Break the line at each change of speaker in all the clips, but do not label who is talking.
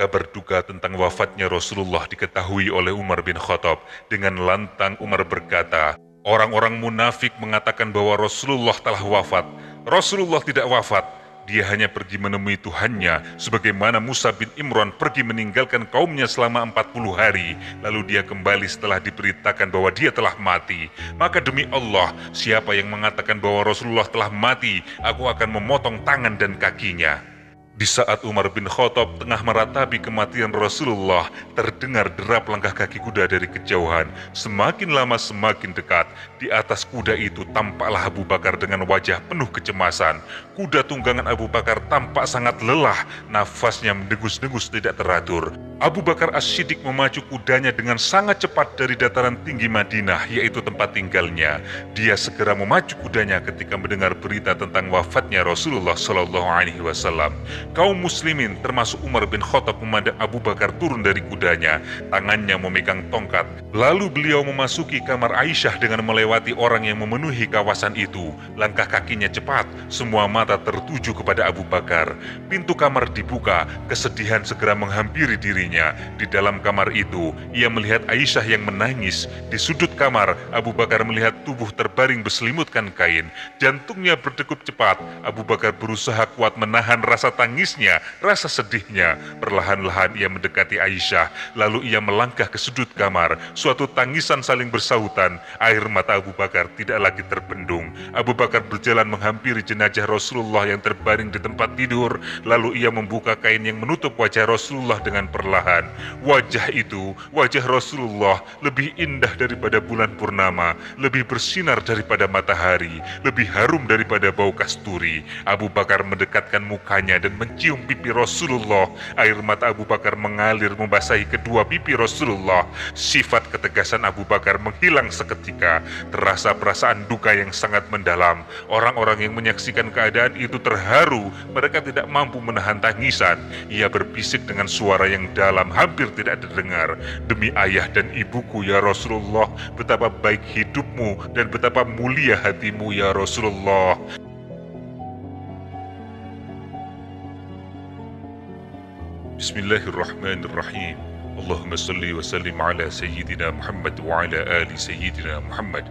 Kabar duka tentang wafatnya Rasulullah diketahui oleh Umar bin Khattab. Dengan lantang Umar berkata, orang-orang munafik mengatakan bahwa Rasulullah telah wafat. Rasulullah tidak wafat. Dia hanya pergi menemui Tuhannya, sebagaimana Musa bin Imran pergi meninggalkan kaumnya selama 40 hari, lalu dia kembali setelah diberitakan bahwa dia telah mati. Maka demi Allah, siapa yang mengatakan bahwa Rasulullah telah mati, aku akan memotong tangan dan kakinya. Di saat Umar bin Khattab tengah meratapi kematian Rasulullah, terdengar derap langkah kaki kuda dari kejauhan. Semakin lama semakin dekat. Di atas kuda itu tampaklah Abu Bakar dengan wajah penuh kecemasan. Kuda tunggangan Abu Bakar tampak sangat lelah, nafasnya mendengus-dengus tidak teratur. Abu Bakar As-Siddiq memacu kudanya dengan sangat cepat dari dataran tinggi Madinah, yaitu tempat tinggalnya. Dia segera memacu kudanya ketika mendengar berita tentang wafatnya Rasulullah SAW. Kaum muslimin termasuk Umar bin Khattab memandang Abu Bakar turun dari kudanya, tangannya memegang tongkat. Lalu beliau memasuki kamar Aisyah dengan melewati orang yang memenuhi kawasan itu. Langkah kakinya cepat, semua mata tertuju kepada Abu Bakar. Pintu kamar dibuka, kesedihan segera menghampiri dirinya. Di dalam kamar itu, ia melihat Aisyah yang menangis. Di sudut kamar, Abu Bakar melihat tubuh terbaring berselimutkan kain. Jantungnya berdegup cepat. Abu Bakar berusaha kuat menahan rasa tangisnya, rasa sedihnya. Perlahan-lahan ia mendekati Aisyah, lalu ia melangkah ke sudut kamar. Suatu tangisan saling bersahutan. Air mata Abu Bakar tidak lagi terbendung. Abu Bakar berjalan menghampiri jenazah Rasulullah yang terbaring di tempat tidur. Lalu ia membuka kain yang menutup wajah Rasulullah dengan perlahan. Wajah itu, wajah Rasulullah, lebih indah daripada bulan purnama, lebih bersinar daripada matahari, lebih harum daripada bau kasturi. Abu Bakar mendekatkan mukanya dan mencium pipi Rasulullah. Air mata Abu Bakar mengalir membasahi kedua pipi Rasulullah. Sifat ketegasan Abu Bakar menghilang seketika. Terasa perasaan duka yang sangat mendalam. Orang-orang yang menyaksikan keadaan itu terharu. Mereka tidak mampu menahan tangisan. Ia berbisik dengan suara yang dalam, hampir tidak terdengar. Demi ayah dan ibuku ya Rasulullah, betapa baik hidupmu dan betapa mulia hatimu ya Rasulullah. Bismillahirrahmanirrahim. Allahumma salli wa sallim ala Sayyidina Muhammad wa ala ali Sayyidina Muhammad.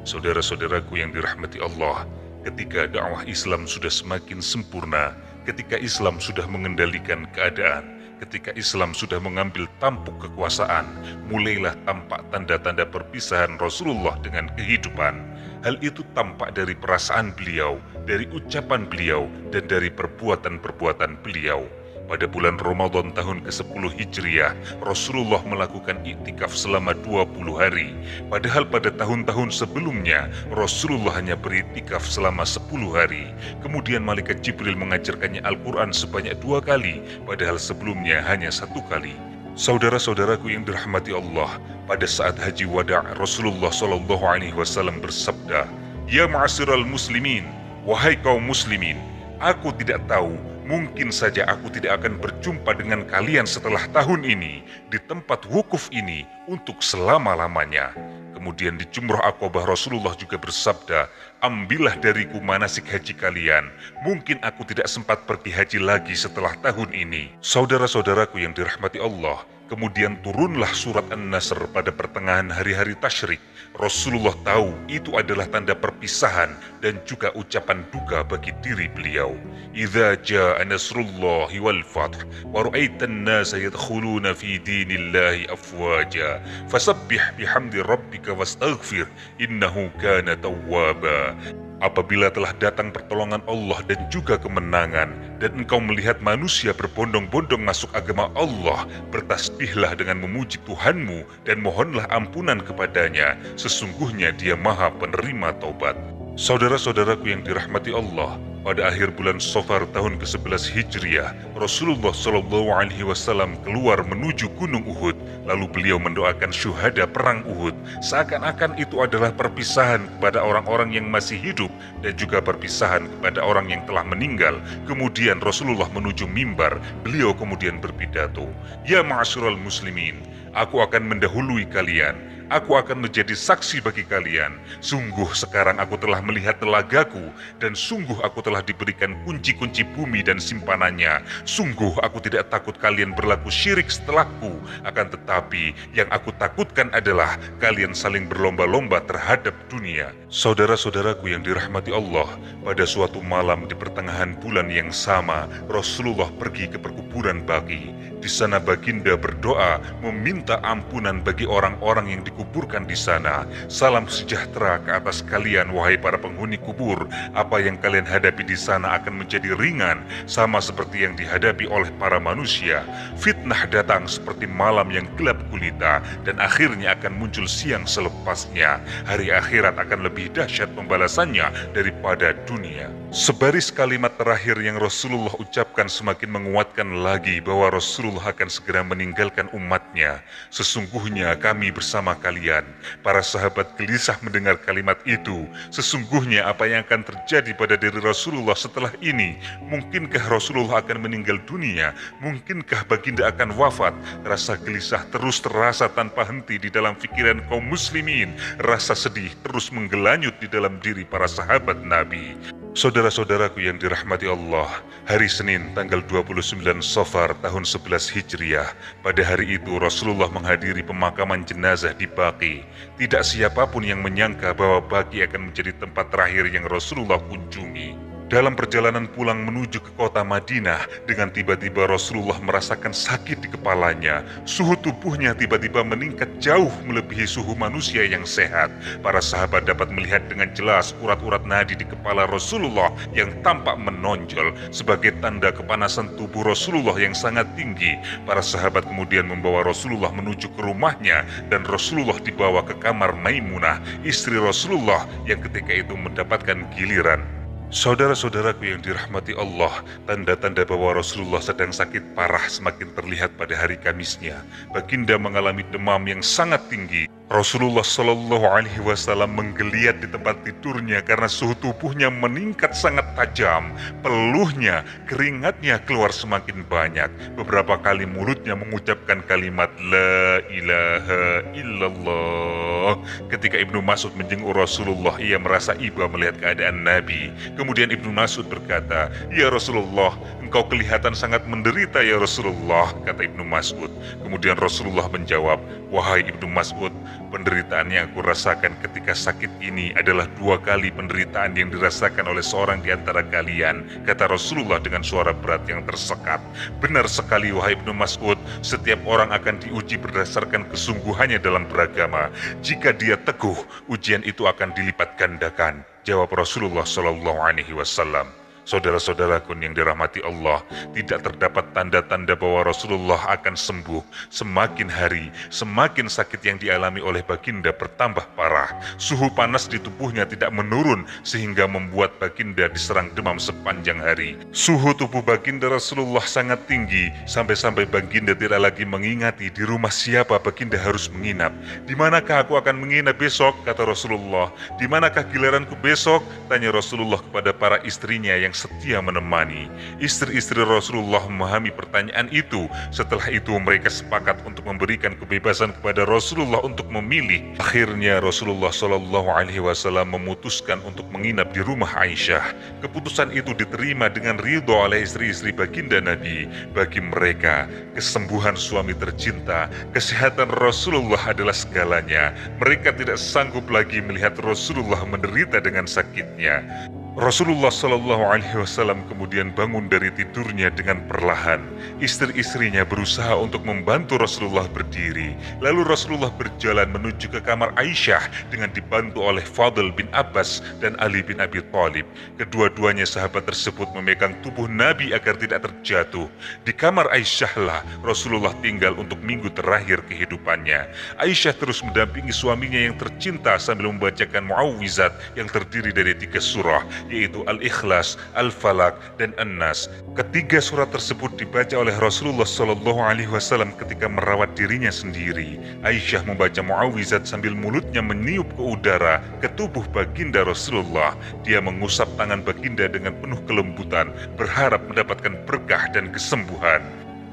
Saudara-saudaraku yang dirahmati Allah, ketika dakwah Islam sudah semakin sempurna, ketika Islam sudah mengendalikan keadaan, ketika Islam sudah mengambil tampuk kekuasaan, mulailah tampak tanda-tanda perpisahan Rasulullah dengan kehidupan. Hal itu tampak dari perasaan beliau, dari ucapan beliau, dan dari perbuatan-perbuatan beliau. Pada bulan Ramadan tahun ke-10 Hijriah, Rasulullah melakukan iktikaf selama 20 hari. Padahal pada tahun-tahun sebelumnya, Rasulullah hanya beriktikaf selama 10 hari. Kemudian malaikat Jibril mengajarkannya Al-Quran sebanyak 2 kali, padahal sebelumnya hanya 1 kali. Saudara-saudaraku yang dirahmati Allah, pada saat haji wada' Rasulullah SAW bersabda, "Ya ma'asyiral muslimin, wahai kaum muslimin, aku tidak tahu, mungkin saja aku tidak akan berjumpa dengan kalian setelah tahun ini di tempat wukuf ini untuk selama-lamanya." Kemudian di Jumrah Aqabah Rasulullah juga bersabda, "Ambillah dariku manasik haji kalian. Mungkin aku tidak sempat pergi haji lagi setelah tahun ini." Saudara-saudaraku yang dirahmati Allah, kemudian turunlah surat An-Nasr pada pertengahan hari-hari tasyrik. Rasulullah tahu itu adalah tanda perpisahan dan juga ucapan duka bagi diri beliau. "Idza jaa nasrullahi wal fath wa ra'aitan nasa yadkhuluna fi dinillahi afwaja fasabbih bihamdi rabbika wastaghfir innahu kana tawwaba." Apabila telah datang pertolongan Allah dan juga kemenangan, dan engkau melihat manusia berbondong-bondong masuk agama Allah, bertasbihlah dengan memuji Tuhanmu dan mohonlah ampunan kepadanya. Sesungguhnya Dia Maha Penerima Taubat. Saudara-saudaraku yang dirahmati Allah, pada akhir bulan Safar tahun ke-11 Hijriah, Rasulullah SAW keluar menuju Gunung Uhud. Lalu beliau mendoakan syuhada perang Uhud. Seakan-akan itu adalah perpisahan kepada orang-orang yang masih hidup dan juga perpisahan kepada orang yang telah meninggal. Kemudian Rasulullah menuju mimbar. Beliau kemudian berpidato, "Ya ma'asyiral muslimin, aku akan mendahului kalian. aku akan menjadi saksi bagi kalian. Sungguh sekarang aku telah melihat telagaku, dan sungguh aku telah diberikan kunci-kunci bumi dan simpanannya. Sungguh aku tidak takut kalian berlaku syirik setelahku, akan tetapi yang aku takutkan adalah kalian saling berlomba-lomba terhadap dunia. Saudara-saudaraku yang dirahmati Allah, pada suatu malam di pertengahan bulan yang sama, Rasulullah pergi ke perkuburan Baqi. Di sana baginda berdoa meminta ampunan bagi orang-orang yang dikuburkan di sana. Salam sejahtera ke atas kalian, wahai para penghuni kubur. Apa yang kalian hadapi di sana akan menjadi ringan, sama seperti yang dihadapi oleh para manusia. Fitnah datang seperti malam yang gelap gulita, dan akhirnya akan muncul siang selepasnya. Hari akhirat akan lebih dahsyat pembalasannya daripada dunia. Sebaris kalimat terakhir yang Rasulullah ucapkan semakin menguatkan lagi bahwa Rasulullah akan segera meninggalkan umatnya. Sesungguhnya kami bersama kalian. Para sahabat gelisah mendengar kalimat itu. Sesungguhnya apa yang akan terjadi pada diri Rasulullah setelah ini? Mungkinkah Rasulullah akan meninggal dunia? Mungkinkah baginda akan wafat? Rasa gelisah terus terasa tanpa henti di dalam pikiran kaum muslimin. Rasa sedih terus menggelanyut di dalam diri para sahabat Nabi. Saudara-saudaraku yang dirahmati Allah, hari Senin tanggal 29 Safar tahun 11 Hijriah, pada hari itu Rasulullah menghadiri pemakaman jenazah di Baqi. Tidak siapapun yang menyangka bahwa Baqi akan menjadi tempat terakhir yang Rasulullah kunjungi. Dalam perjalanan pulang menuju ke kota Madinah, dengan tiba-tiba Rasulullah merasakan sakit di kepalanya. Suhu tubuhnya tiba-tiba meningkat jauh melebihi suhu manusia yang sehat. Para sahabat dapat melihat dengan jelas urat-urat nadi di kepala Rasulullah yang tampak menonjol sebagai tanda kepanasan tubuh Rasulullah yang sangat tinggi. Para sahabat kemudian membawa Rasulullah menuju ke rumahnya, dan Rasulullah dibawa ke kamar Maimunah, istri Rasulullah yang ketika itu mendapatkan giliran. Saudara-saudaraku yang dirahmati Allah, tanda-tanda bahwa Rasulullah sedang sakit parah semakin terlihat pada hari Kamisnya. Baginda mengalami demam yang sangat tinggi. Rasulullah Shallallahu Alaihi Wasallam menggeliat di tempat tidurnya karena suhu tubuhnya meningkat sangat tajam. Peluhnya, keringatnya keluar semakin banyak. Beberapa kali mulutnya mengucapkan kalimat La ilaha illallah. Ketika Ibnu Mas'ud menjenguk Rasulullah, ia merasa iba melihat keadaan Nabi. Kemudian Ibnu Mas'ud berkata, "Ya Rasulullah, engkau kelihatan sangat menderita ya Rasulullah," kata Ibnu Mas'ud. Kemudian Rasulullah menjawab, "Wahai Ibnu Mas'ud, penderitaan yang aku rasakan ketika sakit ini adalah 2 kali penderitaan yang dirasakan oleh seorang di antara kalian," kata Rasulullah dengan suara berat yang tersekat. "Benar sekali wahai Ibnu Mas'ud, setiap orang akan diuji berdasarkan kesungguhannya dalam beragama. Jika dia teguh, ujian itu akan dilipat gandakan," jawab Rasulullah Shallallahu Alaihi Wasallam. Saudara-saudaraku yang dirahmati Allah, tidak terdapat tanda-tanda bahwa Rasulullah akan sembuh. Semakin hari, semakin sakit yang dialami oleh baginda bertambah parah. Suhu panas di tubuhnya tidak menurun sehingga membuat baginda diserang demam sepanjang hari. Suhu tubuh baginda Rasulullah sangat tinggi, sampai-sampai baginda tidak lagi mengingati di rumah siapa baginda harus menginap. "Di manakah aku akan menginap besok?" kata Rasulullah. "Di manakah giliranku besok?" tanya Rasulullah kepada para istrinya yang setia menemani. Istri-istri Rasulullah memahami pertanyaan itu. Setelah itu mereka sepakat untuk memberikan kebebasan kepada Rasulullah untuk memilih. Akhirnya Rasulullah Shallallahu Alaihi Wasallam memutuskan untuk menginap di rumah Aisyah. Keputusan itu diterima dengan ridho oleh istri-istri baginda Nabi. Bagi mereka, kesembuhan suami tercinta, kesehatan Rasulullah adalah segalanya. Mereka tidak sanggup lagi melihat Rasulullah menderita dengan sakitnya. Rasulullah Shallallahu Alaihi Wasallam kemudian bangun dari tidurnya dengan perlahan. Istri-istrinya berusaha untuk membantu Rasulullah berdiri. Lalu Rasulullah berjalan menuju ke kamar Aisyah dengan dibantu oleh Fadl bin Abbas dan Ali bin Abi Thalib. Kedua-duanya sahabat tersebut memegang tubuh Nabi agar tidak terjatuh. Di kamar Aisyahlah Rasulullah tinggal untuk minggu terakhir kehidupannya. Aisyah terus mendampingi suaminya yang tercinta sambil membacakan muawwizat yang terdiri dari 3 surah, yaitu Al-Ikhlas, Al-Falaq, dan An-Nas. Ketiga surat tersebut dibaca oleh Rasulullah Shallallahu Alaihi Wasallam ketika merawat dirinya sendiri. Aisyah membaca muawwizat sambil mulutnya meniup ke udara ke tubuh baginda Rasulullah. Dia mengusap tangan baginda dengan penuh kelembutan, berharap mendapatkan berkah dan kesembuhan.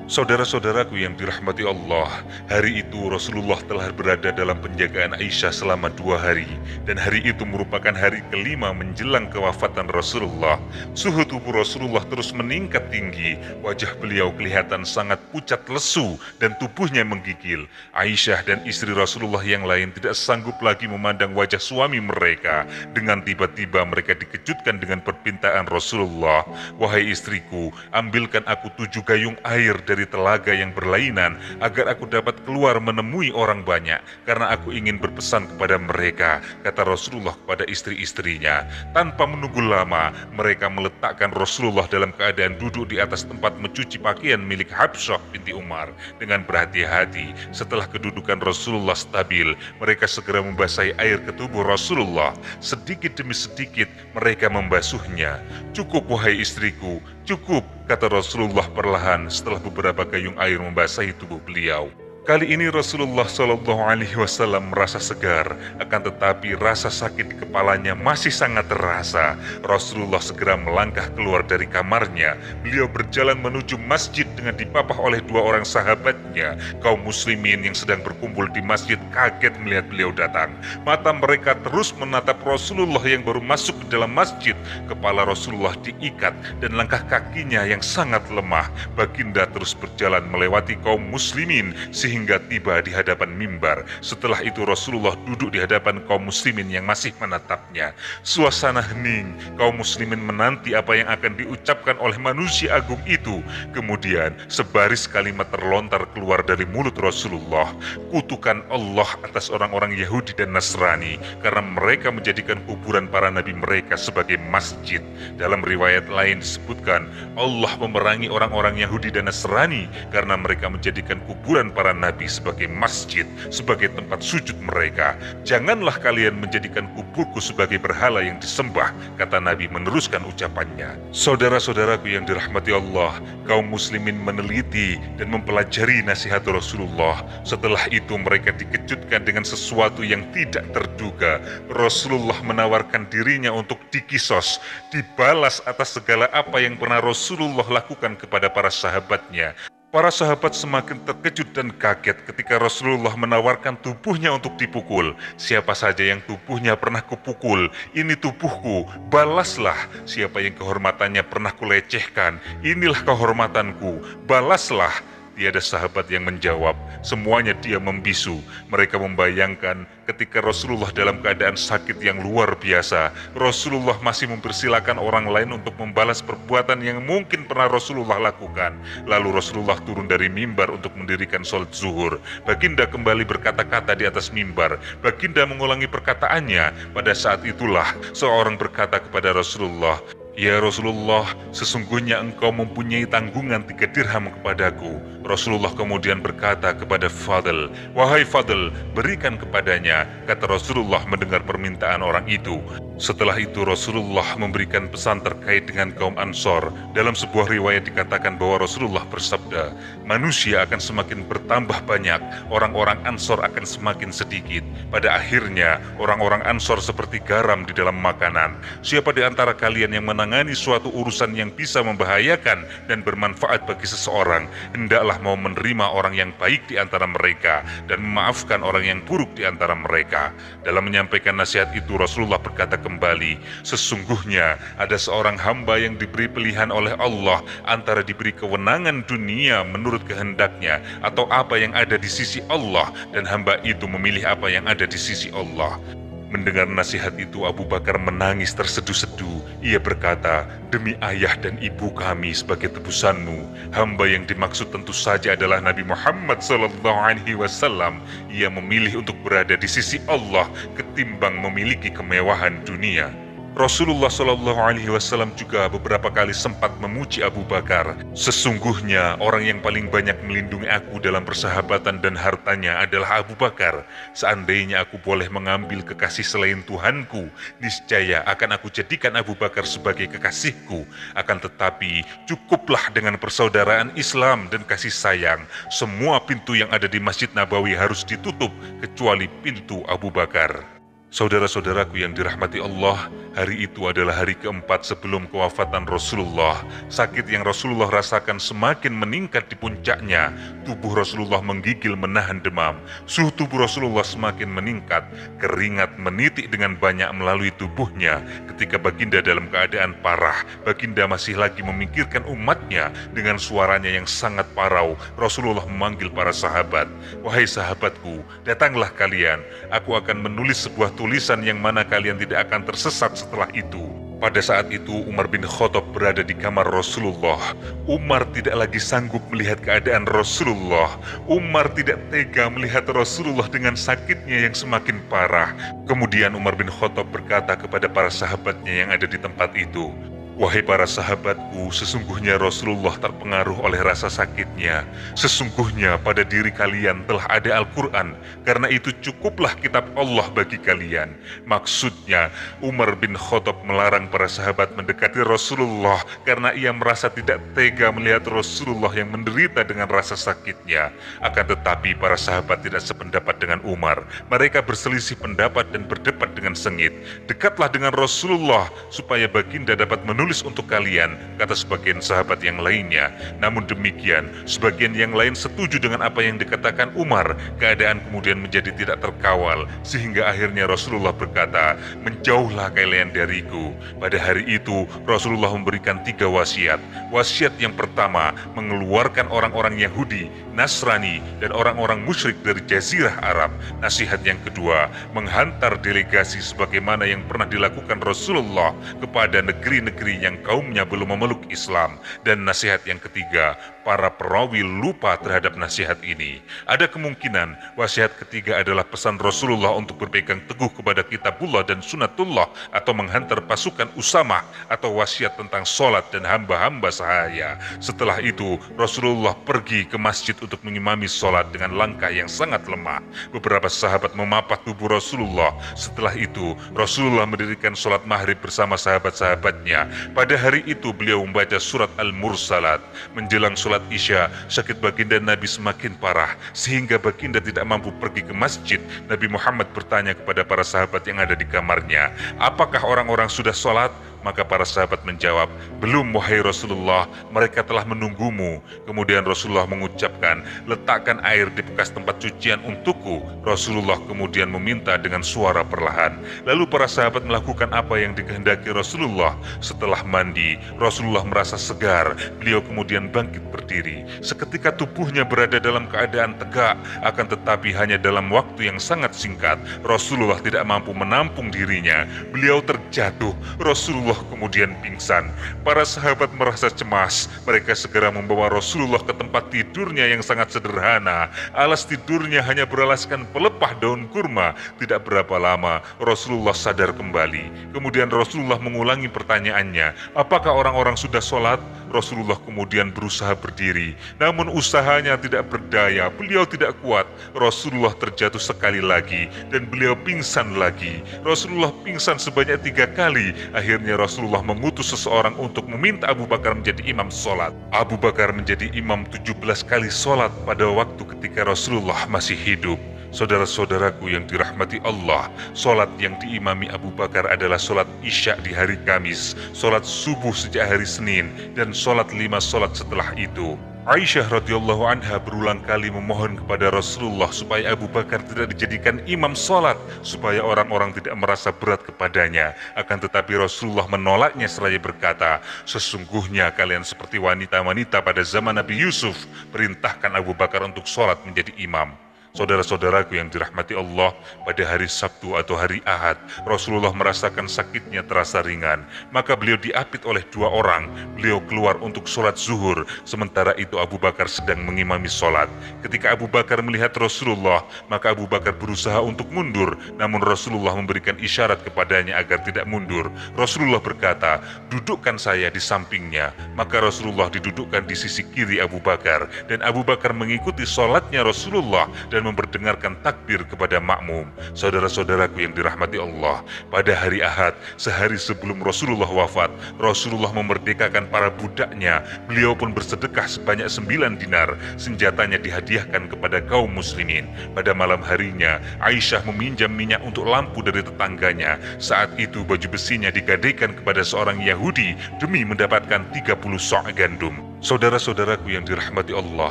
Saudara-saudaraku yang dirahmati Allah, hari itu Rasulullah telah berada dalam penjagaan Aisyah selama 2 hari, dan hari itu merupakan hari kelima menjelang kewafatan Rasulullah. Suhu tubuh Rasulullah terus meningkat tinggi, wajah beliau kelihatan sangat pucat lesu dan tubuhnya menggigil. Aisyah dan istri Rasulullah yang lain tidak sanggup lagi memandang wajah suami mereka. Dengan tiba-tiba mereka dikejutkan dengan permintaan Rasulullah, "Wahai istriku, ambilkan aku 7 gayung air dari telaga yang berlainan agar aku dapat keluar menemui orang banyak, karena aku ingin berpesan kepada mereka," kata Rasulullah kepada istri-istrinya. Tanpa menunggu lama, mereka meletakkan Rasulullah dalam keadaan duduk di atas tempat mencuci pakaian milik Habsyah binti Umar. Dengan berhati-hati, setelah kedudukan Rasulullah stabil, mereka segera membasahi air ke tubuh Rasulullah. Sedikit demi sedikit mereka membasuhnya. "Cukup wahai istriku, cukup," kata Rasulullah perlahan setelah beberapa gayung air membasahi tubuh beliau. Kali ini Rasulullah SAW merasa segar, akan tetapi rasa sakit di kepalanya masih sangat terasa. Rasulullah segera melangkah keluar dari kamarnya. Beliau berjalan menuju masjid dengan dipapah oleh 2 orang sahabatnya. Kaum muslimin yang sedang berkumpul di masjid kaget melihat beliau datang. Mata mereka terus menatap Rasulullah yang baru masuk ke dalam masjid. Kepala Rasulullah diikat dan langkah kakinya yang sangat lemah. Baginda terus berjalan melewati kaum muslimin hingga tiba di hadapan mimbar. Setelah itu Rasulullah duduk di hadapan kaum muslimin yang masih menatapnya. Suasana hening, kaum muslimin menanti apa yang akan diucapkan oleh manusia agung itu. Kemudian sebaris kalimat terlontar keluar dari mulut Rasulullah. "Kutukan Allah atas orang-orang Yahudi dan Nasrani, karena mereka menjadikan kuburan para nabi mereka sebagai masjid." Dalam riwayat lain disebutkan, Allah memerangi orang-orang Yahudi dan Nasrani karena mereka menjadikan kuburan para nabi sebagai masjid, sebagai tempat sujud mereka. "Janganlah kalian menjadikan kuburku sebagai berhala yang disembah," kata Nabi meneruskan ucapannya. Saudara-saudaraku yang dirahmati Allah, kaum muslimin meneliti dan mempelajari nasihat Rasulullah. Setelah itu mereka dikejutkan dengan sesuatu yang tidak terduga. Rasulullah menawarkan dirinya untuk dikisos, dibalas atas segala apa yang pernah Rasulullah lakukan kepada para sahabatnya. Para sahabat semakin terkejut dan kaget ketika Rasulullah menawarkan tubuhnya untuk dipukul. "Siapa saja yang tubuhnya pernah kupukul, ini tubuhku, balaslah. Siapa yang kehormatannya pernah kulecehkan, inilah kehormatanku, balaslah." Tiada sahabat yang menjawab, semuanya diam membisu. Mereka membayangkan ketika Rasulullah dalam keadaan sakit yang luar biasa, Rasulullah masih mempersilahkan orang lain untuk membalas perbuatan yang mungkin pernah Rasulullah lakukan. Lalu Rasulullah turun dari mimbar untuk mendirikan sholat zuhur. Baginda kembali berkata-kata di atas mimbar. Baginda mengulangi perkataannya. Pada saat itulah seorang berkata kepada Rasulullah, "Ya Rasulullah, sesungguhnya engkau mempunyai tanggungan 3 dirham kepadaku." Rasulullah kemudian berkata kepada Fadl, "Wahai Fadl, berikan kepadanya," kata Rasulullah mendengar permintaan orang itu. Setelah itu Rasulullah memberikan pesan terkait dengan kaum Ansor. Dalam sebuah riwayat dikatakan bahwa Rasulullah bersabda, "Manusia akan semakin bertambah banyak, orang-orang Ansor akan semakin sedikit. Pada akhirnya orang-orang Ansor seperti garam di dalam makanan. Siapa di antara kalian yang menangani suatu urusan yang bisa membahayakan dan bermanfaat bagi seseorang, hendaklah mau menerima orang yang baik di antara mereka dan memaafkan orang yang buruk di antara mereka." Dalam menyampaikan nasihat itu Rasulullah berkata kembali, "Sesungguhnya ada seorang hamba yang diberi pilihan oleh Allah antara diberi kewenangan dunia menurut kehendaknya atau apa yang ada di sisi Allah, dan hamba itu memilih apa yang ada di sisi Allah." Mendengar nasihat itu Abu Bakar menangis terseduh-seduh. Ia berkata, "Demi ayah dan ibu kami sebagai tebusanmu." Hamba yang dimaksud tentu saja adalah Nabi Muhammad SAW. Ia memilih untuk berada di sisi Allah ketimbang memiliki kemewahan dunia. Rasulullah SAW juga beberapa kali sempat memuji Abu Bakar. "Sesungguhnya orang yang paling banyak melindungi aku dalam persahabatan dan hartanya adalah Abu Bakar. Seandainya aku boleh mengambil kekasih selain Tuhanku, niscaya akan aku jadikan Abu Bakar sebagai kekasihku. Akan tetapi cukuplah dengan persaudaraan Islam dan kasih sayang. Semua pintu yang ada di Masjid Nabawi harus ditutup kecuali pintu Abu Bakar." Saudara-saudaraku yang dirahmati Allah, hari itu adalah hari keempat sebelum kewafatan Rasulullah. Sakit yang Rasulullah rasakan semakin meningkat di puncaknya. Tubuh Rasulullah menggigil menahan demam. Suhu tubuh Rasulullah semakin meningkat. Keringat menitik dengan banyak melalui tubuhnya. Ketika baginda dalam keadaan parah, baginda masih lagi memikirkan umatnya. Dengan suaranya yang sangat parau, Rasulullah memanggil para sahabat. Wahai sahabatku, datanglah kalian. Aku akan menulis sebuah tulisan yang mana kalian tidak akan tersesat setelah itu. Pada saat itu Umar bin Khattab berada di kamar Rasulullah. Umar tidak lagi sanggup melihat keadaan Rasulullah. Umar tidak tega melihat Rasulullah dengan sakitnya yang semakin parah. Kemudian Umar bin Khattab berkata kepada para sahabatnya yang ada di tempat itu, "Wahai para sahabatku, sesungguhnya Rasulullah terpengaruh oleh rasa sakitnya. Sesungguhnya pada diri kalian telah ada Al-Quran, karena itu cukuplah kitab Allah bagi kalian." Maksudnya, Umar bin Khattab melarang para sahabat mendekati Rasulullah karena ia merasa tidak tega melihat Rasulullah yang menderita dengan rasa sakitnya. Akan tetapi para sahabat tidak sependapat dengan Umar. Mereka berselisih pendapat dan berdebat dengan sengit. "Dekatlah dengan Rasulullah supaya baginda dapat menulis untuk kalian," kata sebagian sahabat yang lainnya. Namun demikian, sebagian yang lain setuju dengan apa yang dikatakan Umar. Keadaan kemudian menjadi tidak terkawal, sehingga akhirnya Rasulullah berkata, "Menjauhlah kalian dariku." Pada hari itu, Rasulullah memberikan 3 wasiat. Wasiat yang pertama, mengeluarkan orang-orang Yahudi, Nasrani, dan orang-orang musyrik dari Jazirah Arab. Nasihat yang kedua, menghantar delegasi sebagaimana yang pernah dilakukan Rasulullah kepada negeri-negeri yang kaumnya belum memeluk Islam. Dan nasihat yang ketiga, para perawi lupa terhadap nasihat ini. Ada kemungkinan wasiat ketiga adalah pesan Rasulullah untuk berpegang teguh kepada kitabullah dan sunatullah, atau menghantar pasukan Usamah, atau wasiat tentang sholat dan hamba-hamba sahaya. Setelah itu Rasulullah pergi ke masjid untuk mengimami sholat dengan langkah yang sangat lemah. Beberapa sahabat memapah tubuh Rasulullah. Setelah itu Rasulullah mendirikan sholat maghrib bersama sahabat-sahabatnya. Pada hari itu beliau membaca surat Al-Mursalat. Menjelang sholat Isya, sakit baginda Nabi semakin parah sehingga baginda tidak mampu pergi ke masjid. Nabi Muhammad bertanya kepada para sahabat yang ada di kamarnya, "Apakah orang-orang sudah sholat?" Maka para sahabat menjawab, "Belum wahai Rasulullah, mereka telah menunggumu." Kemudian Rasulullah mengucapkan, "Letakkan air di bekas tempat cucian untukku." Rasulullah kemudian meminta dengan suara perlahan. Lalu para sahabat melakukan apa yang dikehendaki Rasulullah. Setelah mandi, Rasulullah merasa segar. Beliau kemudian bangkit berdiri. Seketika tubuhnya berada dalam keadaan tegak, akan tetapi hanya dalam waktu yang sangat singkat. Rasulullah tidak mampu menampung dirinya. Beliau terjatuh. Rasulullah kemudian pingsan. Para sahabat merasa cemas. Mereka segera membawa Rasulullah ke tempat tidurnya yang sangat sederhana. Alas tidurnya hanya beralaskan pelepah daun kurma. Tidak berapa lama Rasulullah sadar kembali. Kemudian Rasulullah mengulangi pertanyaannya, "Apakah orang-orang sudah sholat?" Rasulullah kemudian berusaha berdiri, namun usahanya tidak berdaya. Beliau tidak kuat. Rasulullah terjatuh sekali lagi dan beliau pingsan lagi. Rasulullah pingsan sebanyak 3 kali. Akhirnya Rasulullah mengutus seseorang untuk meminta Abu Bakar menjadi imam sholat. Abu Bakar menjadi imam 17 kali sholat pada waktu ketika Rasulullah masih hidup. Saudara-saudaraku yang dirahmati Allah, sholat yang diimami Abu Bakar adalah sholat Isya di hari Kamis, sholat subuh sejak hari Senin, dan sholat 5 sholat setelah itu. Aisyah radhiyallahu anha berulang kali memohon kepada Rasulullah supaya Abu Bakar tidak dijadikan imam sholat, supaya orang-orang tidak merasa berat kepadanya. Akan tetapi Rasulullah menolaknya seraya berkata, "Sesungguhnya kalian seperti wanita-wanita pada zaman Nabi Yusuf. Perintahkan Abu Bakar untuk sholat menjadi imam." Saudara-saudaraku yang dirahmati Allah, pada hari Sabtu atau hari Ahad, Rasulullah merasakan sakitnya terasa ringan. Maka beliau diapit oleh 2 orang. Beliau keluar untuk sholat zuhur, sementara itu Abu Bakar sedang mengimami sholat. Ketika Abu Bakar melihat Rasulullah, maka Abu Bakar berusaha untuk mundur, namun Rasulullah memberikan isyarat kepadanya agar tidak mundur. Rasulullah berkata, "Dudukkan saya di sampingnya." Maka Rasulullah didudukkan di sisi kiri Abu Bakar, dan Abu Bakar mengikuti sholatnya Rasulullah dan dan memperdengarkan takbir kepada makmum. Saudara-saudaraku yang dirahmati Allah, pada hari Ahad, sehari sebelum Rasulullah wafat, Rasulullah memerdekakan para budaknya. Beliau pun bersedekah sebanyak 9 dinar. Senjatanya dihadiahkan kepada kaum muslimin. Pada malam harinya, Aisyah meminjam minyak untuk lampu dari tetangganya. Saat itu baju besinya digadaikan kepada seorang Yahudi demi mendapatkan 30 sok gandum. Saudara-saudaraku yang dirahmati Allah,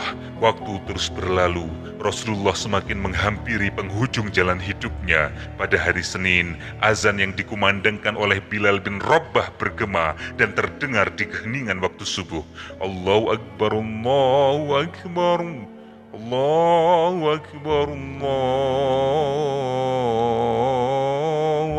waktu terus berlalu. Rasulullah semakin menghampiri penghujung jalan hidupnya. Pada hari Senin, azan yang dikumandangkan oleh Bilal bin Rabah bergema dan terdengar di keheningan waktu subuh. Allahu Akbar, Allahu Akbar, Allahu Akbar, Allahu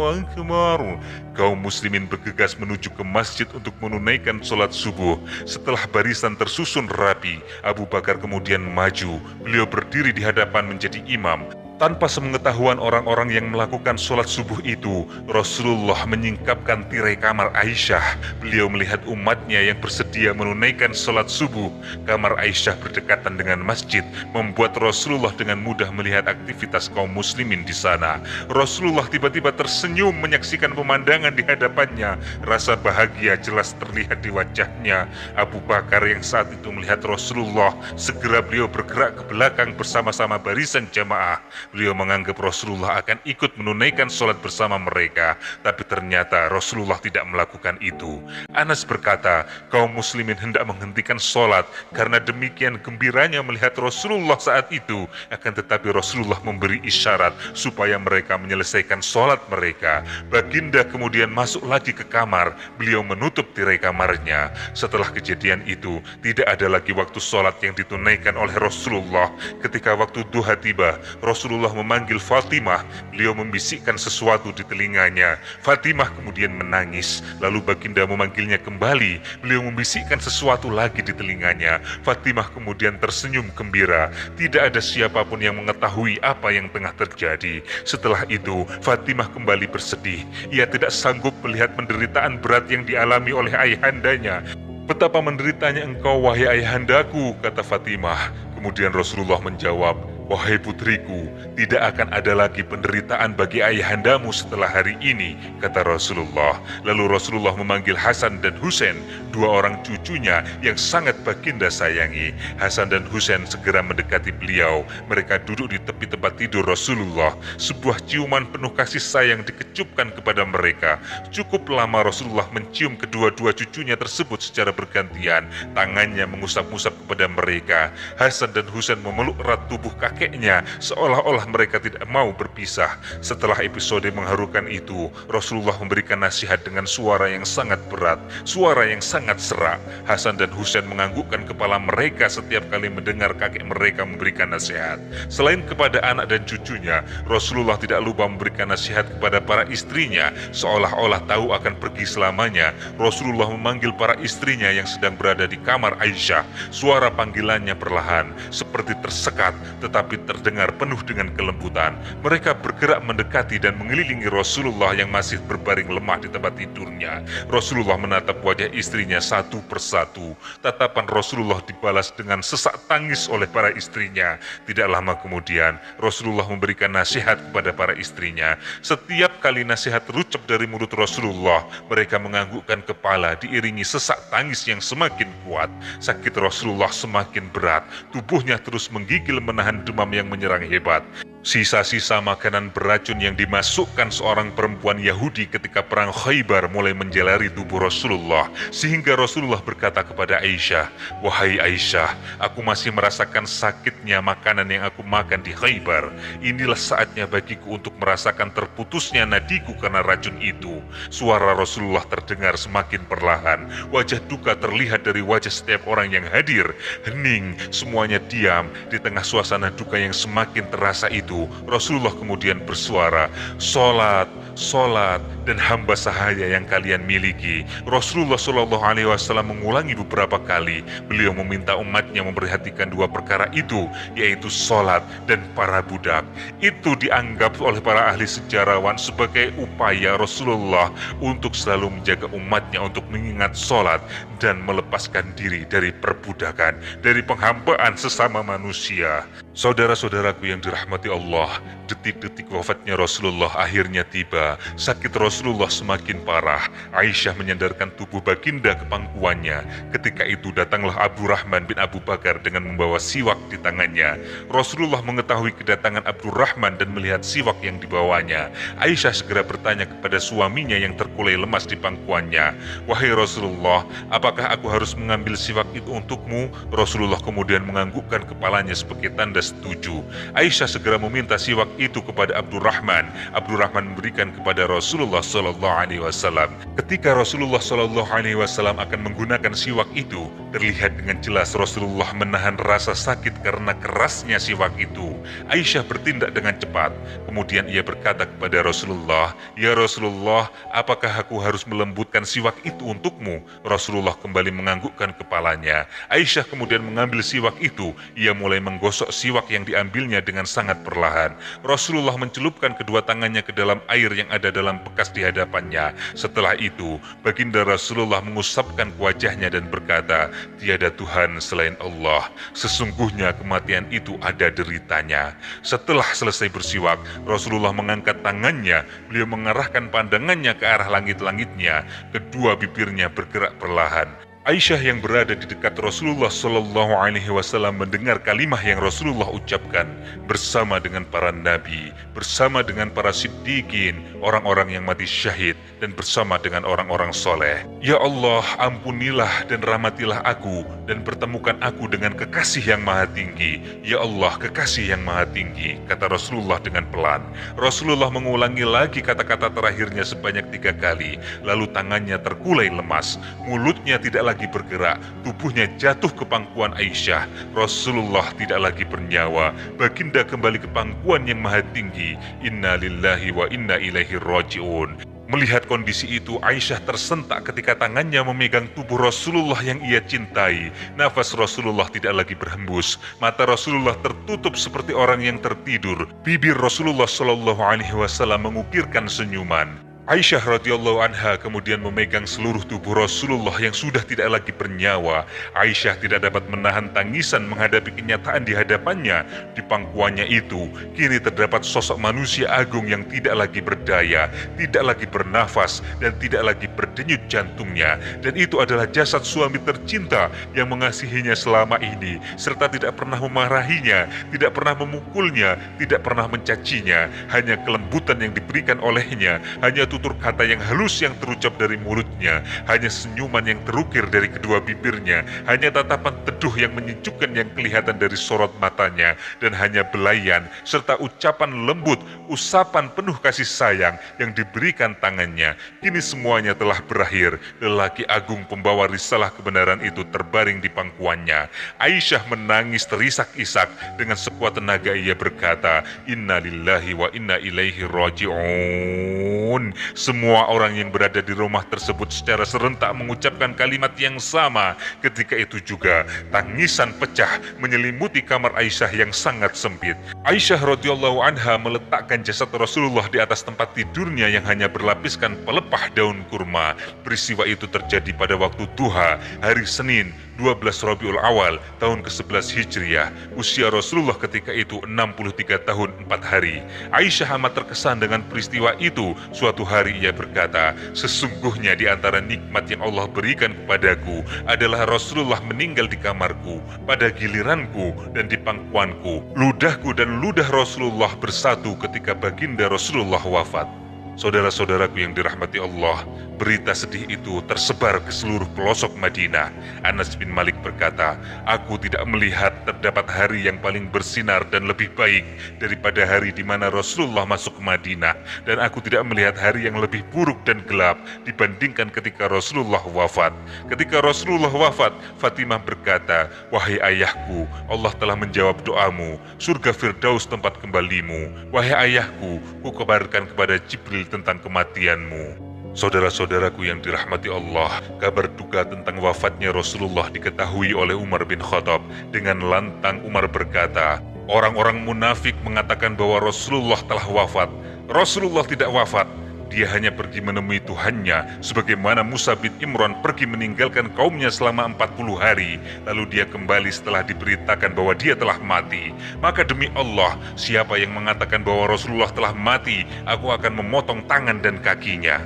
Akbar. Kaum muslimin bergegas menuju ke masjid untuk menunaikan sholat subuh. Setelah barisan tersusun rapi, Abu Bakar kemudian maju. Beliau berdiri di hadapan menjadi imam. Tanpa sepengetahuan orang-orang yang melakukan sholat subuh itu, Rasulullah menyingkapkan tirai kamar Aisyah. Beliau melihat umatnya yang bersedia menunaikan sholat subuh. Kamar Aisyah berdekatan dengan masjid, membuat Rasulullah dengan mudah melihat aktivitas kaum muslimin di sana. Rasulullah tiba-tiba tersenyum menyaksikan pemandangan di hadapannya. Rasa bahagia jelas terlihat di wajahnya. Abu Bakar yang saat itu melihat Rasulullah, segera beliau bergerak ke belakang bersama-sama barisan jamaah. Beliau menganggap Rasulullah akan ikut menunaikan sholat bersama mereka, tapi ternyata Rasulullah tidak melakukan itu. Anas berkata, kaum muslimin hendak menghentikan sholat karena demikian gembiranya melihat Rasulullah saat itu. Akan tetapi Rasulullah memberi isyarat supaya mereka menyelesaikan sholat mereka. Baginda kemudian masuk lagi ke kamar. Beliau menutup tirai kamarnya. Setelah kejadian itu, tidak ada lagi waktu sholat yang ditunaikan oleh Rasulullah. Ketika waktu duha tiba, Rasulullah memanggil Fatimah. Beliau membisikkan sesuatu di telinganya. Fatimah kemudian menangis. Lalu baginda memanggilnya kembali. Beliau membisikkan sesuatu lagi di telinganya. Fatimah kemudian tersenyum gembira. Tidak ada siapapun yang mengetahui apa yang tengah terjadi. Setelah itu, Fatimah kembali bersedih. Ia tidak sanggup melihat penderitaan berat yang dialami oleh ayahandanya. Betapa menderitanya engkau, wahai ayahandaku, kata Fatimah. Kemudian Rasulullah menjawab, wahai putriku, tidak akan ada lagi penderitaan bagi ayahandamu setelah hari ini, kata Rasulullah. Lalu Rasulullah memanggil Hasan dan Husain, dua orang cucunya yang sangat baginda sayangi. Hasan dan Husain segera mendekati beliau. Mereka duduk di tepi tempat tidur Rasulullah. Sebuah ciuman penuh kasih sayang dikecupkan kepada mereka. Cukup lama Rasulullah mencium kedua-dua cucunya tersebut secara bergantian. Tangannya mengusap-usap kepada mereka. Hasan dan Husain memeluk erat tubuh kakeknya, seolah-olah mereka tidak mau berpisah. Setelah episode mengharukan itu, Rasulullah memberikan nasihat dengan suara yang sangat berat, suara yang sangat serak. Hasan dan Husain menganggukkan kepala mereka setiap kali mendengar kakek mereka memberikan nasihat. Selain kepada anak dan cucunya, Rasulullah tidak lupa memberikan nasihat kepada para istrinya, seolah-olah tahu akan pergi selamanya. Rasulullah memanggil para istrinya yang sedang berada di kamar Aisyah. Suara panggilannya perlahan, seperti tersekat, tetapi terdengar penuh dengan kelembutan. Mereka bergerak mendekati dan mengelilingi Rasulullah yang masih berbaring lemah di tempat tidurnya. Rasulullah menatap wajah istrinya satu persatu. Tatapan Rasulullah dibalas dengan sesak tangis oleh para istrinya. Tidak lama kemudian, Rasulullah memberikan nasihat kepada para istrinya. Setiap kali nasihat terucap dari mulut Rasulullah, mereka menganggukkan kepala diiringi sesak tangis yang semakin kuat. Sakit Rasulullah semakin berat. Tubuhnya terus menggigil menahan demam yang menyerang hebat. Sisa-sisa makanan beracun yang dimasukkan seorang perempuan Yahudi ketika perang Khaybar mulai menjalari tubuh Rasulullah, sehingga Rasulullah berkata kepada Aisyah, wahai Aisyah, aku masih merasakan sakitnya makanan yang aku makan di Khaybar. Inilah saatnya bagiku untuk merasakan terputusnya nadiku karena racun itu. Suara Rasulullah terdengar semakin perlahan. Wajah duka terlihat dari wajah setiap orang yang hadir. Hening, semuanya diam. Di tengah suasana duka yang semakin terasa itu, itu, Rasulullah kemudian bersuara, "Sholat, sholat, dan hamba sahaya yang kalian miliki." Rasulullah Shallallahu Alaihi Wasallam mengulangi beberapa kali. Beliau meminta umatnya memperhatikan dua perkara itu, yaitu sholat dan para budak. Itu dianggap oleh para ahli sejarawan sebagai upaya Rasulullah untuk selalu menjaga umatnya untuk mengingat sholat dan melepaskan diri dari perbudakan, dari penghambaan sesama manusia. Saudara-saudaraku yang dirahmati Allah, detik-detik wafatnya Rasulullah akhirnya tiba. Sakit Rasulullah semakin parah. Aisyah menyandarkan tubuh baginda ke pangkuannya. Ketika itu datanglah Abdurrahman bin Abu Bakar dengan membawa siwak di tangannya. Rasulullah mengetahui kedatangan Abdurrahman dan melihat siwak yang dibawanya. Aisyah segera bertanya kepada suaminya yang terkulai lemas di pangkuannya, "Wahai Rasulullah, apakah aku harus mengambil siwak itu untukmu?" Rasulullah kemudian menganggukkan kepalanya sebagai tanda setuju. Aisyah segera meminta siwak itu kepada Abdurrahman. Abdurrahman memberikan kepada Rasulullah Shallallahu Alaihi Wasallam. Ketika Rasulullah Shallallahu Alaihi Wasallam akan menggunakan siwak itu, terlihat dengan jelas Rasulullah menahan rasa sakit karena kerasnya siwak itu. Aisyah bertindak dengan cepat. Kemudian ia berkata kepada Rasulullah, "Ya Rasulullah, apakah aku harus melembutkan siwak itu untukmu?" Rasulullah kembali menganggukkan kepalanya. Aisyah kemudian mengambil siwak itu. Ia mulai menggosok siwak yang diambilnya dengan sangat perlahan. Rasulullah mencelupkan kedua tangannya ke dalam air yang ada dalam bekas di hadapannya. Setelah itu, baginda Rasulullah mengusapkan ke wajahnya dan berkata, "Tiada Tuhan selain Allah. Sesungguhnya kematian itu ada deritanya." Setelah selesai bersiwak, Rasulullah mengangkat tangannya. Beliau mengarahkan pandangannya ke arah langit-langitnya. Kedua bibirnya bergerak perlahan. Aisyah yang berada di dekat Rasulullah Shallallahu Alaihi Wasallam mendengar kalimah yang Rasulullah ucapkan, bersama dengan para nabi, bersama dengan para siddiqin, orang-orang yang mati syahid, dan bersama dengan orang-orang soleh. "Ya Allah, ampunilah dan rahmatilah aku, dan pertemukan aku dengan kekasih yang maha tinggi. Ya Allah, kekasih yang maha tinggi," kata Rasulullah dengan pelan. Rasulullah mengulangi lagi kata-kata terakhirnya sebanyak 3 kali, lalu tangannya terkulai lemas, mulutnya tidak lagi bergerak, tubuhnya jatuh ke pangkuan Aisyah. Rasulullah tidak lagi bernyawa. Baginda kembali ke pangkuan yang maha tinggi. Inna lillahi wa inna ilaihi raji'un. Melihat kondisi itu, Aisyah tersentak ketika tangannya memegang tubuh Rasulullah yang ia cintai. Nafas Rasulullah tidak lagi berhembus. Mata Rasulullah tertutup seperti orang yang tertidur. Bibir Rasulullah Shallallahu Alaihi Wasallam mengukirkan senyuman. Aisyah radhiyallahu anha kemudian memegang seluruh tubuh Rasulullah yang sudah tidak lagi bernyawa. Aisyah tidak dapat menahan tangisan menghadapi kenyataan di hadapannya. Di pangkuannya itu, kini terdapat sosok manusia agung yang tidak lagi berdaya, tidak lagi bernafas, dan tidak lagi berdenyut jantungnya. Dan itu adalah jasad suami tercinta yang mengasihinya selama ini, serta tidak pernah memarahinya, tidak pernah memukulnya, tidak pernah mencacinya. Hanya kelembutan yang diberikan olehnya, hanya tutur kata yang halus yang terucap dari mulutnya, hanya senyuman yang terukir dari kedua bibirnya, hanya tatapan teduh yang menyejukkan yang kelihatan dari sorot matanya, dan hanya belayan serta ucapan lembut, usapan penuh kasih sayang yang diberikan tangannya. Kini semuanya telah berakhir. Lelaki agung pembawa risalah kebenaran itu terbaring di pangkuannya. Aisyah menangis terisak-isak. Dengan sekuat tenaga ia berkata, "Inna lillahi wa inna ilaihi raji'un." Semua orang yang berada di rumah tersebut secara serentak mengucapkan kalimat yang sama. Ketika itu juga tangisan pecah menyelimuti kamar Aisyah yang sangat sempit. Aisyah radhiyallahu anha meletakkan jasad Rasulullah di atas tempat tidurnya yang hanya berlapiskan pelepah daun kurma. Peristiwa itu terjadi pada waktu duha, hari Senin, 12 Rabiul Awal, tahun ke-11 Hijriah. Usia Rasulullah ketika itu 63 tahun 4 hari. Aisyah amat terkesan dengan peristiwa itu. Suatu hari ia berkata, "Sesungguhnya di antara nikmat yang Allah berikan kepadaku adalah Rasulullah meninggal di kamarku, pada giliranku dan di pangkuanku. Ludahku dan ludah Rasulullah bersatu ketika baginda Rasulullah wafat." Saudara-saudaraku yang dirahmati Allah, berita sedih itu tersebar ke seluruh pelosok Madinah. Anas bin Malik berkata, "Aku tidak melihat terdapat hari yang paling bersinar dan lebih baik daripada hari di mana Rasulullah masuk ke Madinah, dan aku tidak melihat hari yang lebih buruk dan gelap dibandingkan ketika Rasulullah wafat." Ketika Rasulullah wafat, Fatimah berkata, "Wahai ayahku, Allah telah menjawab doamu. Surga Firdaus tempat kembalimu. Wahai ayahku, ku kabarkan kepada Jibril tentang kematianmu." Saudara-saudaraku yang dirahmati Allah, kabar duka tentang wafatnya Rasulullah diketahui oleh Umar bin Khattab. Dengan lantang Umar berkata, "Orang-orang munafik mengatakan bahwa Rasulullah telah wafat. Rasulullah tidak wafat. Dia hanya pergi menemui Tuhannya, sebagaimana Musa bin Imran pergi meninggalkan kaumnya selama 40 hari, lalu dia kembali setelah diberitakan bahwa dia telah mati. Maka demi Allah, siapa yang mengatakan bahwa Rasulullah telah mati, aku akan memotong tangan dan kakinya."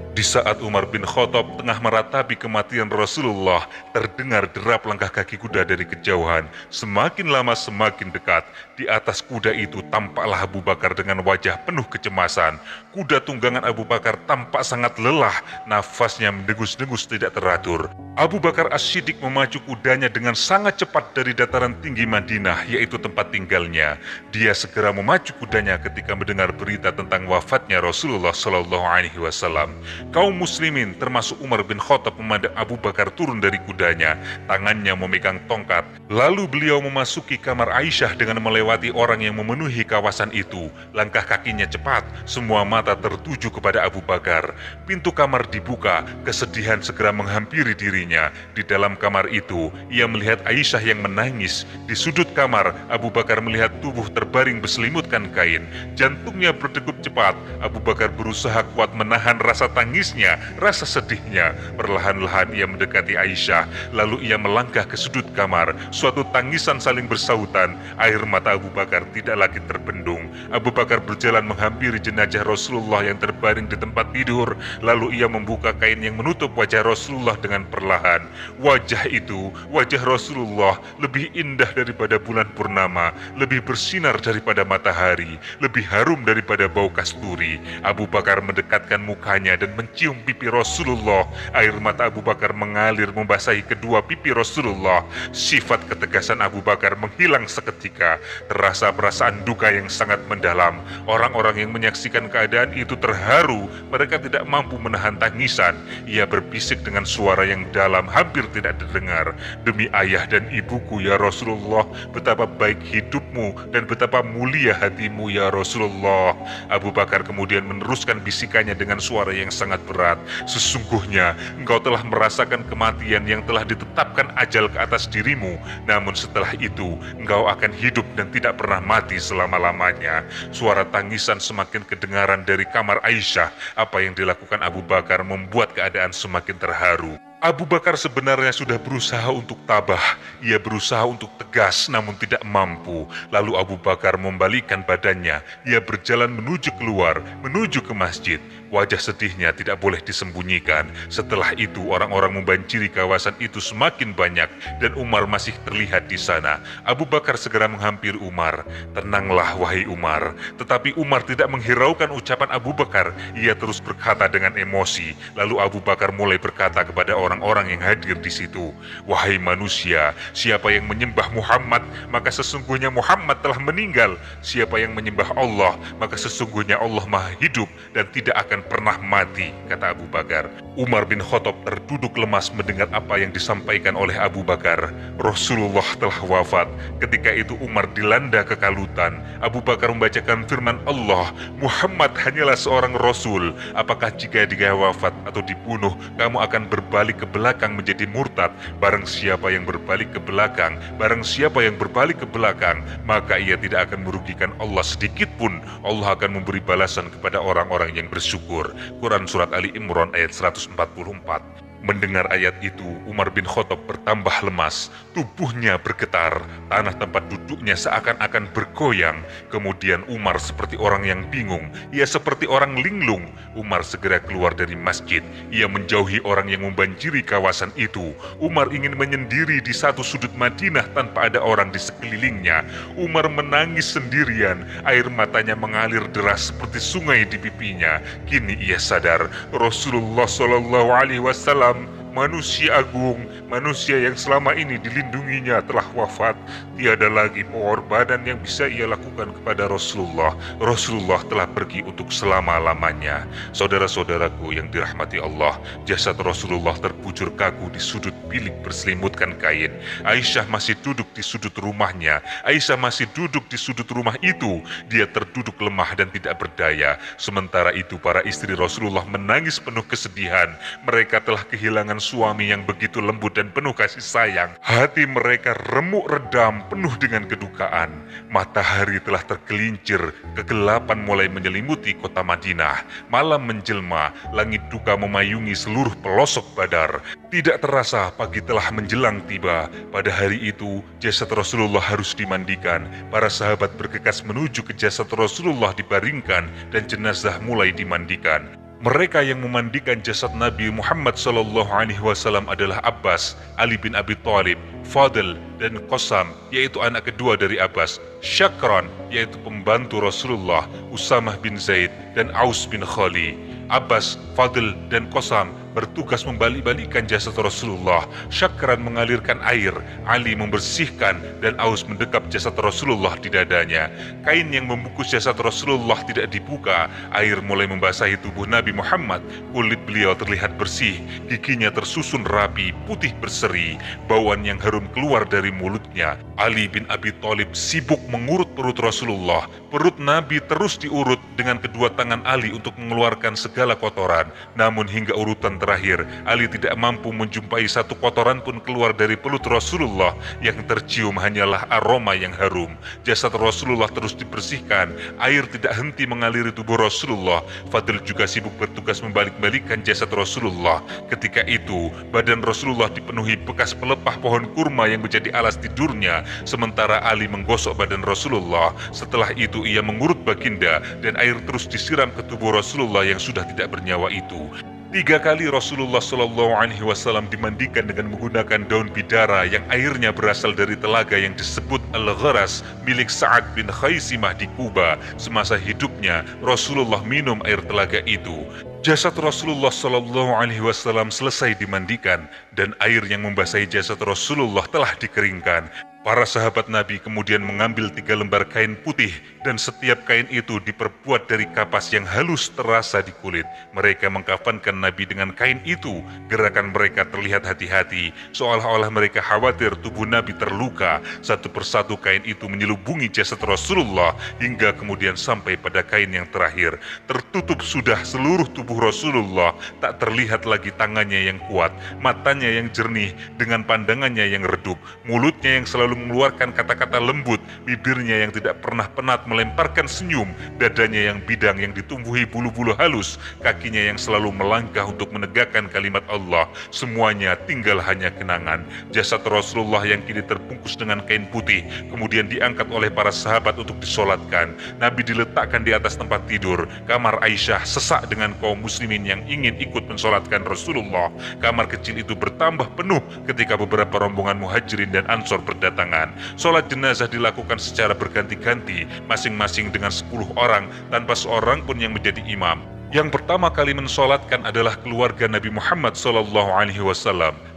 Di saat Umar bin Khattab tengah meratapi kematian Rasulullah, terdengar derap langkah kaki kuda dari kejauhan. Semakin lama semakin dekat. Di atas kuda itu tampaklah Abu Bakar dengan wajah penuh kecemasan. Kuda tunggangan Abu Bakar tampak sangat lelah, nafasnya mendengus-dengus tidak teratur. Abu Bakar As-Siddiq memacu kudanya dengan sangat cepat dari dataran tinggi Madinah, yaitu tempat tinggalnya. Dia segera memacu kudanya ketika mendengar berita tentang wafatnya Rasulullah SAW. Kaum muslimin termasuk Umar bin Khattab memandang Abu Bakar turun dari kudanya, tangannya memegang tongkat. Lalu beliau memasuki kamar Aisyah dengan melewati orang yang memenuhi kawasan itu. Langkah kakinya cepat, semua mata tertuju kepada Abu Bakar. Pintu kamar dibuka, kesedihan segera menghampiri dirinya. Di dalam kamar itu, ia melihat Aisyah yang menangis. Di sudut kamar, Abu Bakar melihat tubuh terbaring berselimutkan kain. Jantungnya berdegup cepat. Abu Bakar berusaha kuat menahan rasa tangisnya, rasa sedihnya. Perlahan-lahan ia mendekati Aisyah, lalu ia melangkah ke sudut kamar. Suatu tangisan saling bersahutan. Air mata Abu Bakar tidak lagi terbendung. Abu Bakar berjalan menghampiri jenazah Rasulullah yang terbaring di tempat tidur. Lalu ia membuka kain yang menutup wajah Rasulullah dengan perlahan. Wajah itu, wajah Rasulullah, lebih indah daripada bulan purnama, lebih bersinar daripada matahari, lebih harum daripada bau kasturi. Abu Bakar mendekatkan mukanya dan mencium pipi Rasulullah. Air mata Abu Bakar mengalir membasahi kedua pipi Rasulullah. Sifat ketegasan Abu Bakar menghilang seketika. Terasa perasaan duka yang sangat mendalam. Orang-orang yang menyaksikan keadaan itu terharu. Mereka tidak mampu menahan tangisan. Ia berbisik dengan suara yang dalam, hampir tidak terdengar, "Demi ayah dan ibuku ya Rasulullah, betapa baik hidupmu dan betapa mulia hatimu ya Rasulullah." Abu Bakar kemudian meneruskan bisikannya dengan suara yang sangat berat, "Sesungguhnya engkau telah merasakan kematian yang telah ditetapkan ajal ke atas dirimu. Namun setelah itu engkau akan hidup dan tidak pernah mati selama-lamanya." Suara tangisan semakin kedengaran dari kamar Aisyah. Apa yang dilakukan Abu Bakar membuat keadaan semakin terharu. Abu Bakar sebenarnya sudah berusaha untuk tabah. Ia berusaha untuk tegas namun tidak mampu. Lalu Abu Bakar membalikkan badannya. Ia berjalan menuju keluar, menuju ke masjid. Wajah sedihnya tidak boleh disembunyikan. Setelah itu orang-orang membanjiri kawasan itu semakin banyak dan Umar masih terlihat di sana. Abu Bakar segera menghampiri Umar. "Tenanglah wahai Umar." Tetapi Umar tidak menghiraukan ucapan Abu Bakar. Ia terus berkata dengan emosi. Lalu Abu Bakar mulai berkata kepada orang-orang yang hadir di situ, "Wahai manusia, siapa yang menyembah Muhammad, maka sesungguhnya Muhammad telah meninggal. Siapa yang menyembah Allah, maka sesungguhnya Allah Maha Hidup dan tidak akan pernah mati," kata Abu Bakar. Umar bin Khattab terduduk lemas mendengar apa yang disampaikan oleh Abu Bakar. Rasulullah telah wafat. Ketika itu Umar dilanda kekalutan. Abu Bakar membacakan firman Allah, "Muhammad hanyalah seorang Rasul. Apakah jika dia wafat atau dibunuh, kamu akan berbalik ke belakang menjadi murtad? Barang siapa yang berbalik ke belakang, maka ia tidak akan merugikan Allah sedikit pun. Allah akan memberi balasan kepada orang-orang yang bersyukur." Quran Surat Ali Imran ayat 144. Mendengar ayat itu, Umar bin Khattab bertambah lemas, tubuhnya bergetar, tanah tempat duduknya seakan-akan bergoyang. Kemudian Umar seperti orang yang bingung, ia seperti orang linglung. Umar segera keluar dari masjid, ia menjauhi orang yang membanjiri kawasan itu. Umar ingin menyendiri di satu sudut Madinah tanpa ada orang di sekelilingnya. Umar menangis sendirian, air matanya mengalir deras seperti sungai di pipinya. Kini ia sadar, Rasulullah SAW, manusia agung, manusia yang selama ini dilindunginya telah wafat. Tiada lagi pengorbanan yang bisa ia lakukan kepada Rasulullah. Rasulullah telah pergi untuk selama-lamanya. Saudara-saudaraku yang dirahmati Allah, jasad Rasulullah terbujur kaku di sudut bilik berselimutkan kain. Aisyah masih duduk di sudut rumahnya. Aisyah masih duduk di sudut rumah itu. Dia terduduk lemah dan tidak berdaya. Sementara itu para istri Rasulullah menangis penuh kesedihan. Mereka telah kehilangan suami yang begitu lembut dan penuh kasih sayang. Hati mereka remuk redam, penuh dengan kedukaan. Matahari telah tergelincir, kegelapan mulai menyelimuti kota Madinah. Malam menjelma, langit duka memayungi seluruh pelosok Badar. Tidak terasa pagi telah menjelang tiba. Pada hari itu, jasad Rasulullah harus dimandikan. Para sahabat bergegas menuju ke jasad Rasulullah dibaringkan dan jenazah mulai dimandikan. Mereka yang memandikan jasad Nabi Muhammad SAW adalah Abbas, Ali bin Abi Thalib, Fadl, dan Qasam, yaitu anak kedua dari Abbas, Syakran, yaitu pembantu Rasulullah, Usamah bin Zaid, dan Aus bin Khali. Abbas, Fadl, dan Qasam bertugas membalik-balikkan jasad Rasulullah. Syakran mengalirkan air, Ali membersihkan, dan Aus mendekap jasad Rasulullah di dadanya. Kain yang membungkus jasad Rasulullah tidak dibuka. Air mulai membasahi tubuh Nabi Muhammad. Kulit beliau terlihat bersih, giginya tersusun rapi, putih berseri. Bauan yang harum keluar dari mulutnya. Ali bin Abi Thalib sibuk mengurut perut Rasulullah. Perut Nabi terus diurut dengan kedua tangan Ali untuk mengeluarkan segala kotoran. Namun hingga urutan terakhir, Ali tidak mampu menjumpai satu kotoran pun keluar dari perut Rasulullah. Yang tercium hanyalah aroma yang harum. Jasad Rasulullah terus dibersihkan. Air tidak henti mengaliri tubuh Rasulullah. Fadl juga sibuk bertugas membalik-balikkan jasad Rasulullah. Ketika itu, badan Rasulullah dipenuhi bekas pelepah pohon kurma yang menjadi alas tidurnya, sementara Ali menggosok badan Rasulullah. Setelah itu ia mengurut baginda dan air terus disiram ke tubuh Rasulullah yang sudah tidak bernyawa itu. 3 kali Rasulullah SAW dimandikan dengan menggunakan daun bidara yang airnya berasal dari telaga yang disebut Al-Gharas milik Sa'ad bin Khaisimah di Kuba. Semasa hidupnya Rasulullah minum air telaga itu. Jasad Rasulullah SAW selesai dimandikan dan air yang membasahi jasad Rasulullah telah dikeringkan. Para sahabat Nabi kemudian mengambil 3 lembar kain putih dan setiap kain itu diperbuat dari kapas yang halus terasa di kulit. Mereka mengkafankan Nabi dengan kain itu. Gerakan mereka terlihat hati-hati, seolah-olah mereka khawatir tubuh Nabi terluka. Satu persatu kain itu menyelubungi jasad Rasulullah hingga kemudian sampai pada kain yang terakhir. Tertutup sudah seluruh tubuh Rasulullah, tak terlihat lagi tangannya yang kuat, matanya yang jernih dengan pandangannya yang redup, mulutnya yang selalu mengeluarkan kata-kata lembut, bibirnya yang tidak pernah penat melemparkan senyum, dadanya yang bidang yang ditumbuhi bulu-bulu halus, kakinya yang selalu melangkah untuk menegakkan kalimat Allah. Semuanya tinggal hanya kenangan. Jasad Rasulullah yang kini terbungkus dengan kain putih kemudian diangkat oleh para sahabat untuk disolatkan. Nabi diletakkan di atas tempat tidur. Kamar Aisyah sesak dengan kaum muslimin yang ingin ikut mensolatkan Rasulullah. Kamar kecil itu bertambah penuh ketika beberapa rombongan muhajirin dan ansor berdatangan. Sholat jenazah dilakukan secara berganti-ganti, masing-masing dengan 10 orang tanpa seorang pun yang menjadi imam. Yang pertama kali mensolatkan adalah keluarga Nabi Muhammad SAW,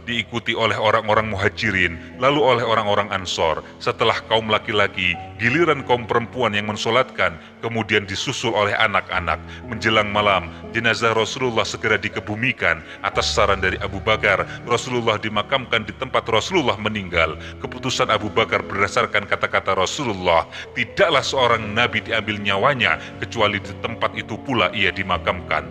diikuti oleh orang-orang muhajirin, lalu oleh orang-orang ansor. Setelah kaum laki-laki, giliran kaum perempuan yang mensolatkan, kemudian disusul oleh anak-anak. Menjelang malam, jenazah Rasulullah segera dikebumikan. Atas saran dari Abu Bakar, Rasulullah dimakamkan di tempat Rasulullah meninggal. Keputusan Abu Bakar berdasarkan kata-kata Rasulullah, tidaklah seorang nabi diambil nyawanya kecuali di tempat itu pula ia dimakamkan.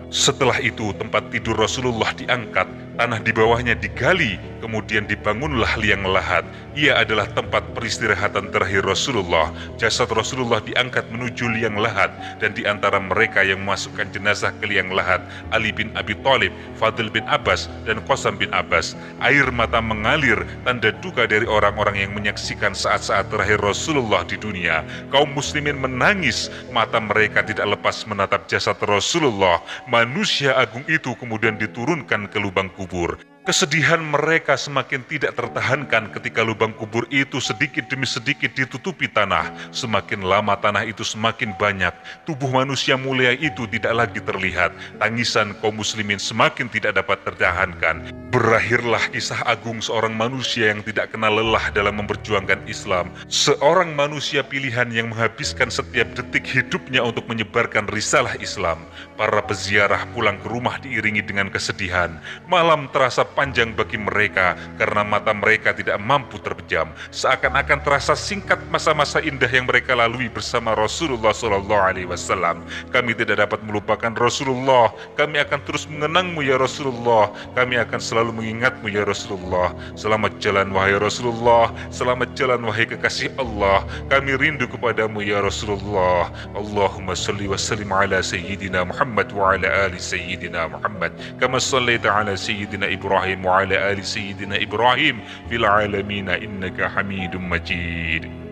Setelah itu tempat tidur Rasulullah diangkat Tanah di bawahnya digali, kemudian dibangunlah liang lahat. Ia adalah tempat peristirahatan terakhir Rasulullah. Jasad Rasulullah diangkat menuju liang lahat, dan di antara mereka yang memasukkan jenazah ke liang lahat, Ali bin Abi Thalib, Fadl bin Abbas, dan Qasam bin Abbas. Air mata mengalir, tanda duka dari orang-orang yang menyaksikan saat-saat terakhir Rasulullah di dunia. Kaum muslimin menangis, mata mereka tidak lepas menatap jasad Rasulullah. Manusia agung itu kemudian diturunkan ke lubang kubur. Kesedihan mereka semakin tidak tertahankan ketika lubang kubur itu sedikit demi sedikit ditutupi tanah. Semakin lama tanah itu semakin banyak. Tubuh manusia mulia itu tidak lagi terlihat. Tangisan kaum muslimin semakin tidak dapat tertahankan. Berakhirlah kisah agung seorang manusia yang tidak kenal lelah dalam memperjuangkan Islam. Seorang manusia pilihan yang menghabiskan setiap detik hidupnya untuk menyebarkan risalah Islam. Para peziarah pulang ke rumah diiringi dengan kesedihan. Malam terasa panjang bagi mereka karena mata mereka tidak mampu terpejam. Seakan-akan terasa singkat masa-masa indah yang mereka lalui bersama Rasulullah SAW. Kami tidak dapat melupakan Rasulullah. Kami akan terus mengenangmu ya Rasulullah. Kami akan selalu mengingatmu ya Rasulullah. Selamat jalan wahai Rasulullah. Selamat jalan wahai kekasih Allah. Kami rindu kepadamu ya Rasulullah. Allahumma salli wa sallim ala Sayyidina Muhammad wa ala ali Sayyidina Muhammad. Kama sallaita ala Sayyidina Ibrahim wa ala ali Sayyidina Ibrahim fil alamin innaka Hamidum Majid.